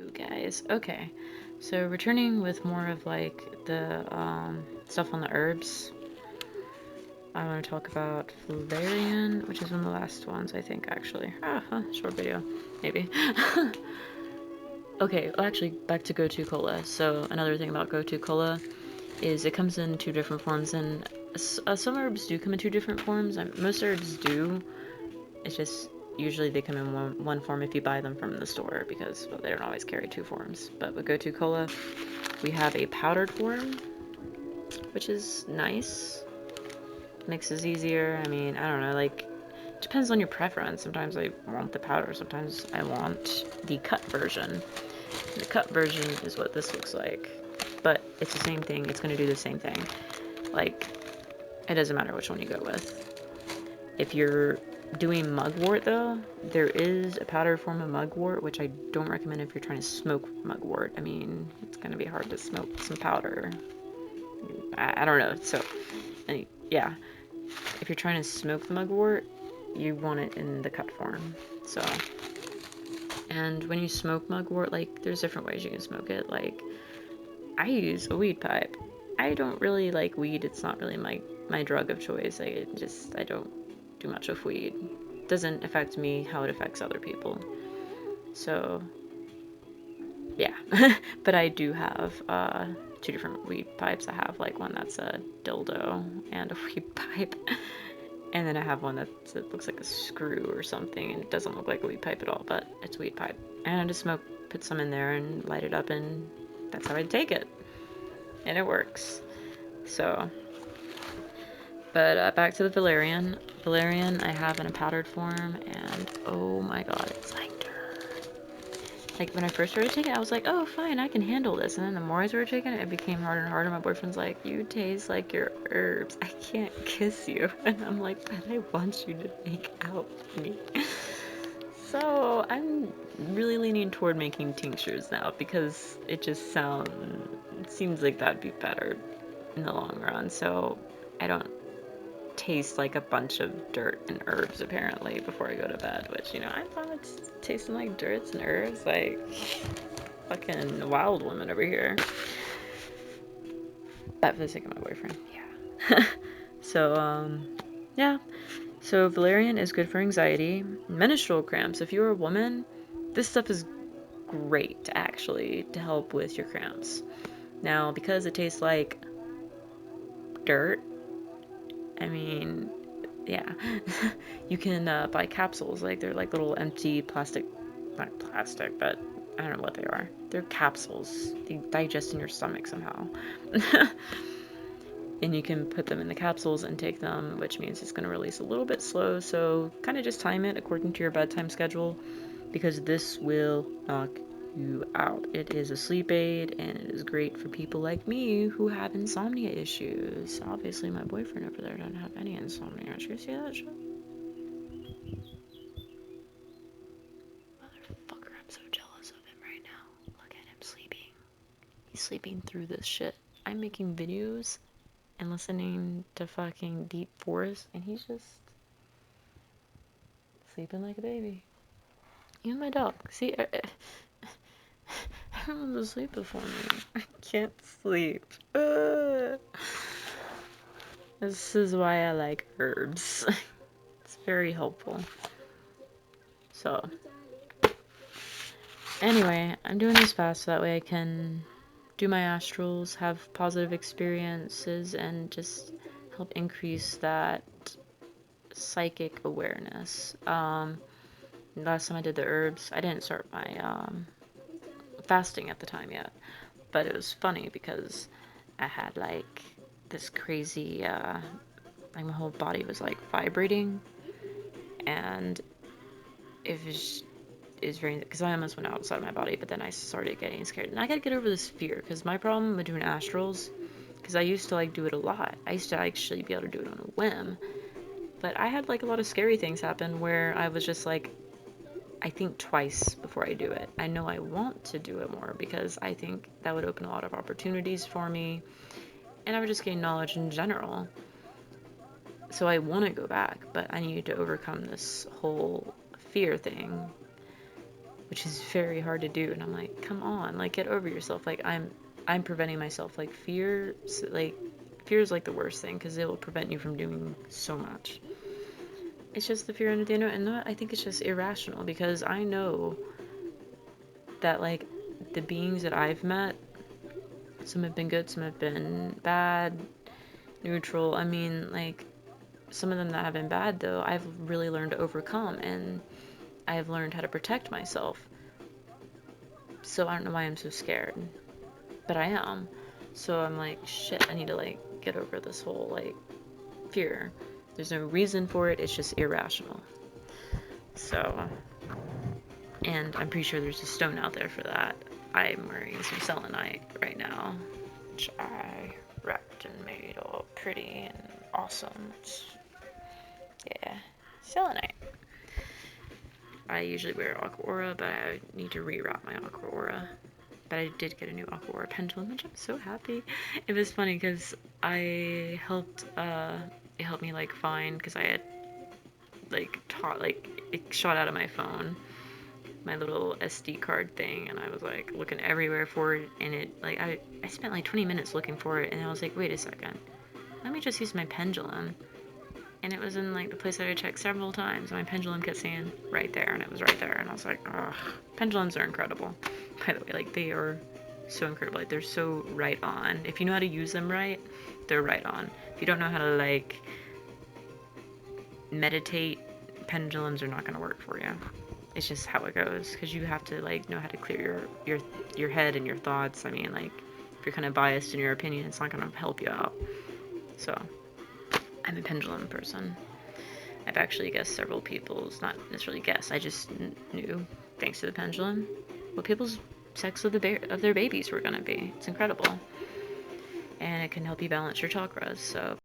Ooh, guys, okay. So returning with more of like the stuff on the herbs. I want to talk about Valerian, which is one of the last ones, I think, actually. Short video, maybe. Okay, well, actually, back to Go-To Cola. So another thing about Go-To Cola is it comes in two different forms, and some herbs do come in two different forms. Most herbs do. It's just usually they come in one form if you buy them from the store because well, they don't always carry two forms. But with Go-To Cola, we have a powdered form, which is nice. Mixes easier. I mean, I don't know, like, depends on your preference. Sometimes I want the powder, sometimes I want the cut version. And the cut version is what this looks like. But it's the same thing, it's gonna do the same thing. Like, it doesn't matter which one you go with. If you're doing mugwort though, there is a powdered form of mugwort, which I don't recommend if you're trying to smoke mugwort. I mean, it's gonna be hard to smoke some powder. I don't know. So, yeah, if you're trying to smoke the mugwort, you want it in the cut form. So, and when you smoke mugwort, like, there's different ways you can smoke it. Like, I use a weed pipe. I don't really like weed. It's not really my drug of choice. I don't do much with weed. It doesn't affect me how it affects other people. So, yeah. But I do have two different weed pipes. I have like one that's a dildo and a weed pipe. And then I have one that looks like a screw or something, and it doesn't look like a weed pipe at all, but it's a weed pipe. And I just put some in there and light it up, and that's how I take it. And it works. So, but back to the Valerian. Valerian I have in a powdered form, and oh my god, it's like dirt. Like, when I first started taking it, I was like, oh, fine, I can handle this. And then the more I started taking it, it became harder and harder. My boyfriend's like, you taste like your herbs. I can't kiss you. And I'm like, but I want you to make out with me. So I'm really leaning toward making tinctures now because it seems like that'd be better in the long run. So I don't taste like a bunch of dirt and herbs apparently before I go to bed, which, I thought it's tasting like dirt and herbs, like fucking wild woman over here. But for the sake of my boyfriend, yeah. So, yeah. So valerian is good for anxiety, menstrual cramps. If you're a woman, this stuff is great actually to help with your cramps. Now, because it tastes like dirt, I mean, yeah, you can buy capsules. Like, they're like little empty plastic, not plastic, but I don't know what they are. They're capsules. They digest in your stomach somehow. And you can put them in the capsules and take them, which means it's going to release a little bit slow. So kind of just time it according to your bedtime schedule, because this will knock you out. It is a sleep aid, and it is great for people like me who have insomnia issues. Obviously, my boyfriend over there doesn't have any insomnia. Did you see that shit? Motherfucker, I'm so jealous of him right now. Look at him sleeping. He's sleeping through this shit. I'm making videos and listening to fucking Deep Forest, and he's just sleeping like a baby. Even my dog. See, everyone's asleep before me. I can't sleep. This is why I like herbs. It's very helpful. So, anyway, I'm doing this fast so that way I can do my astrals, have positive experiences, and just help increase that psychic awareness. Last time I did the herbs, I didn't start my fasting at the time yet, but it was funny because I had like this crazy, like my whole body was like vibrating, and it was very, because I almost went outside my body, but then I started getting scared, and I gotta get over this fear, because my problem with doing astrals, because I used to like do it a lot, I used to actually be able to do it on a whim, but I had like a lot of scary things happen where I was just like, I think twice before I do it. I know I want to do it more because I think that would open a lot of opportunities for me, and I would just gain knowledge in general. So I want to go back, but I need to overcome this whole fear thing. which is very hard to do. And I'm like, come on, like, get over yourself. Like, I'm preventing myself. Like, fear is like the worst thing, because it will prevent you from doing so much. It's just the fear, and I think it's just irrational, because I know that, like, the beings that I've met, some have been good, some have been bad, neutral. I mean, like, some of them that have been bad, though, I've really learned to overcome, and I've learned how to protect myself. So I don't know why I'm so scared, but I am. So I'm like, shit, I need to, like, get over this whole, like, fear. There's no reason for it, it's just irrational. So, and I'm pretty sure there's a stone out there for that. I'm wearing some selenite right now, which I wrapped and made all pretty and awesome. Yeah, selenite. I usually wear Aqua Aura, but I need to rewrap my Aqua Aura. But I did get a new Aqua Aura pendulum, which I'm so happy. It was funny because it helped me, like, find, because I had, like, it shot out of my phone, my little SD card thing, and I was, like, looking everywhere for it, and it, like, I spent like 20 minutes looking for it, and I was like, wait a second, let me just use my pendulum. And it was in, like, the place that I checked several times. My pendulum kept saying right there, and it was right there. And I was like, ugh. Pendulums are incredible. By the way, like, they are so incredible. Like, they're so right on. If you know how to use them right, they're right on. If you don't know how to, like, meditate, pendulums are not going to work for you. It's just how it goes. Because you have to, like, know how to clear your head and your thoughts. I mean, like, if you're kind of biased in your opinion, it's not going to help you out. So, I'm a pendulum person. I've actually guessed several people's, not necessarily guessed, I just knew, thanks to the pendulum, what people's sex of their babies were going to be. It's incredible. And it can help you balance your chakras, so